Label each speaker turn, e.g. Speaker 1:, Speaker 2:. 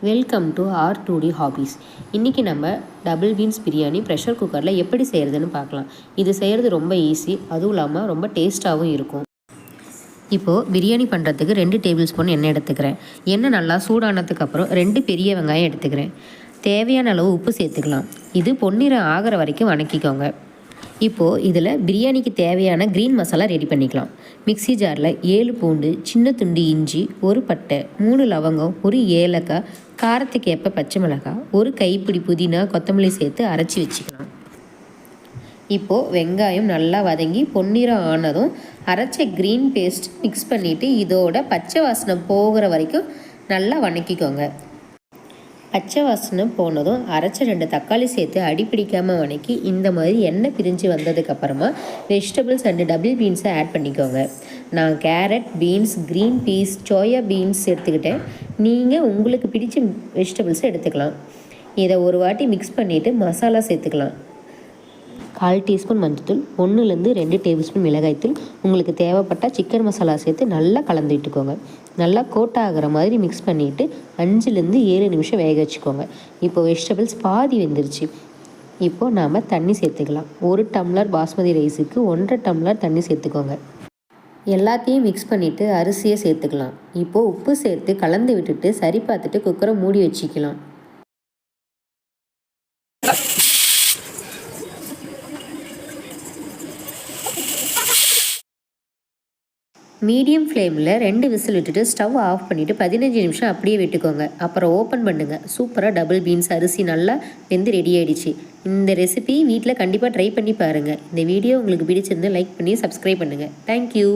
Speaker 1: Welcome to R2D hobbies. இன்றைக்கி நம்ம double beans biryani pressure குக்கரில் எப்படி செய்கிறதுன்னு பார்க்கலாம். இது செய்கிறது ரொம்ப ஈஸி, அதுவும் இல்லாமல் ரொம்ப டேஸ்ட்டாகவும் இருக்கும். இப்போது பிரியாணி பண்ணுறதுக்கு 2 டேபிள் ஸ்பூன் எண்ணெய் எடுத்துக்கிறேன். எண்ணெய் நல்லா சூடானதுக்கப்புறம் 2 பெரிய வெங்காயம் எடுத்துக்கிறேன். தேவையான அளவு உப்பு சேர்த்துக்கலாம். இது பொன்னிறம் ஆகிற வரைக்கும் வணக்கிக்கோங்க. இப்போது இதில் பிரியாணிக்கு தேவையான க்ரீன் மசாலா ரெடி பண்ணிக்கலாம். மிக்ஸி ஜாரில் 7 பூண்டு, சின்ன துண்டு இஞ்சி, 1 பட்டை, 3 லவங்கம், 1 ஏலக்காய், காரத்துக்கு ஏற்ப பச்சை மிளகாய், 1 கைப்பிடி புதினா, கொத்தமல்லி சேர்த்து அரைச்சி வச்சுக்கலாம். இப்போது வெங்காயம் நல்லா வதங்கி பொன்னிறம் ஆனதும் அரைச்ச க்ரீன் பேஸ்ட் மிக்ஸ் பண்ணிவிட்டு இதோட பச்சை வாசனை போகிற வரைக்கும் நல்லா வணக்கிக்கோங்க. பச்சை வாசனை போனதும் அரைச்ச 2 தக்காளி சேர்த்து அடிப்பிடிக்காமல் வணக்கி இந்த மாதிரி எண்ணெய் பிரிஞ்சு வந்ததுக்கப்புறமா வெஜிடபிள்ஸ் அண்டு டபுள் பீன்ஸை ஆட் பண்ணிக்கோங்க. நான் carrot, beans, green peas, soya beans எடுத்துக்கிட்டேன். நீங்கள் உங்களுக்கு பிடிச்ச வெஜிடபிள்ஸை எடுத்துக்கலாம். இதை ஒரு வாட்டி மிக்ஸ் பண்ணிவிட்டு மசாலா சேர்த்துக்கலாம். 1/4 டீஸ்பூன் மஞ்சள்தூள், 1-2 டேபிள் ஸ்பூன் மிளகாய்த்தூள், உங்களுக்கு தேவைப்பட்டால் சிக்கன் மசாலா சேர்த்து நல்லா கலந்து விட்டுக்கோங்க. நல்லா கோட் ஆகிற மாதிரி மிக்ஸ் பண்ணிவிட்டு 5-7 நிமிஷம் வேக வச்சுக்கோங்க. இப்போ வெஜிடபிள்ஸ் பாதி வெந்துருச்சு. இப்போது நாம் தண்ணி சேர்த்துக்கலாம். 1 டம்ளர் பாஸ்மதி ரைஸுக்கு 1.5 டம்ளர் தண்ணி சேர்த்துக்கோங்க. எல்லாத்தையும் மிக்ஸ் பண்ணிவிட்டு அரிசியை சேர்த்துக்கலாம். இப்போது உப்பு சேர்த்து கலந்து விட்டுட்டு சரி பார்த்துட்டு குக்கரை மூடி வச்சுக்கலாம். மீடியம் ஃப்ளேமில் 2 விசில் விட்டுட்டு ஸ்டவ் ஆஃப் பண்ணிவிட்டு 15 நிமிஷம் அப்படியே விட்டுக்கோங்க. அப்புறம் ஓப்பன் பண்ணுங்கள். சூப்பராக டபுள் பீன்ஸ் அரிசி நல்லா வெந்து ரெடி ஆகிடுச்சு. இந்த ரெசிபி வீட்டில் கண்டிப்பாக ட்ரை பண்ணி பாருங்கள். இந்த வீடியோ உங்களுக்கு பிடிச்சிருந்து லைக் பண்ணி சப்ஸ்கிரைப் பண்ணுங்கள். தேங்க்யூ.